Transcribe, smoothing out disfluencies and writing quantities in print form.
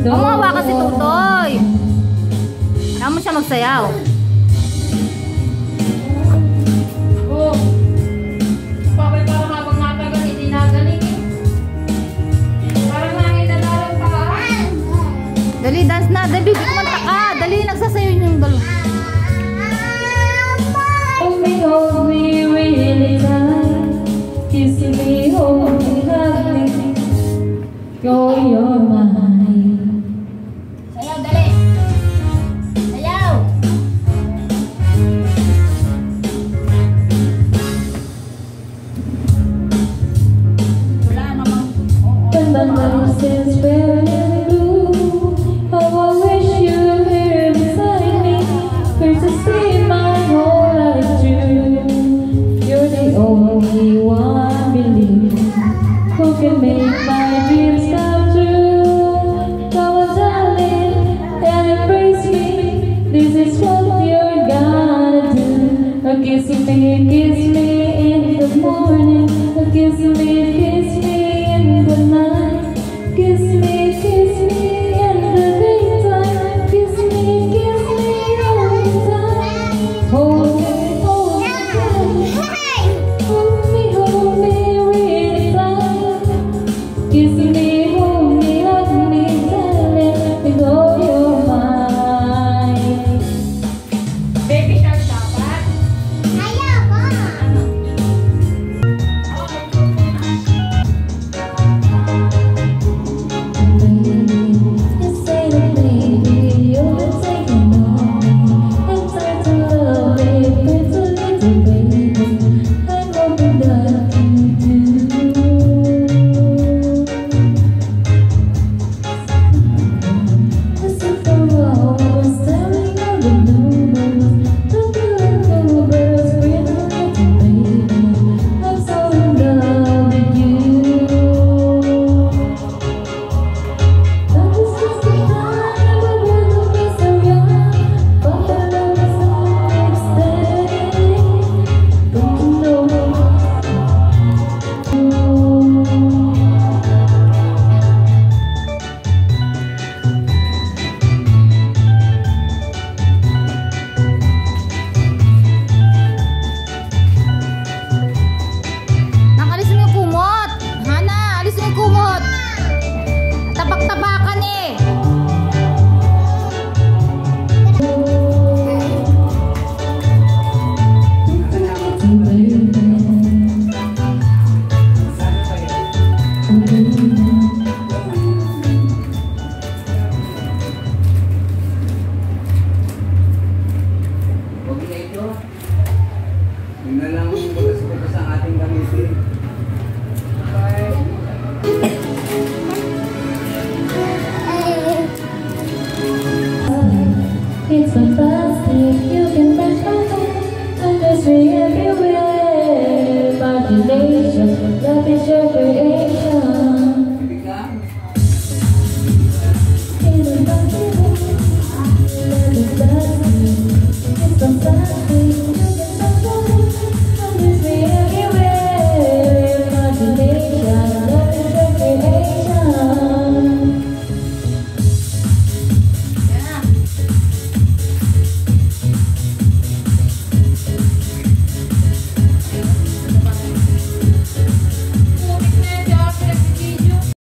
Gumawa kasi Tutoy. Kaya mo siya magsayaw. Oh. Bakit parang habang natagal hindi nagaling eh. Parang nanginalalang pa ka. Dali, dance na. Dali, kumanta ka. Dali, nagsasayaw yung dalo. Hold me really tight. Kiss me, hold me, hug me. Go, you're mine. Sayaw, dali. Sayaw. Wala namang. When my life is very blue, how I wish you were here beside me. Here to see my whole life through. You're the only one, believe, who can make my dreams come true. Come on, darling, and embrace me. This is what you're gonna do. Kiss me in the morning. Kiss me in the night. Kiss me in the daytime. Kiss me all the time. Hold me tight. Hold me really tight. Kiss me, hold me, hug me, darling, and oh, you're mine. Baby shark dapat? Ayaw ko. You say that baby, you're taking on me. It's time to love me, pretty little baby. I'm hoping that you do. Listen for hours, staring at the moon. The beautiful birds bring a little baby. I'm so in love with you. That was just the time I wanted to be so young, but the love is not staying. Don't you know? Nakalis mo yung kumot. Hana, alis mo yung kumot. Tabak-tabakan eh. Huwag na ito. Yun na lang bukas-bukas ang ating gamitin. It's my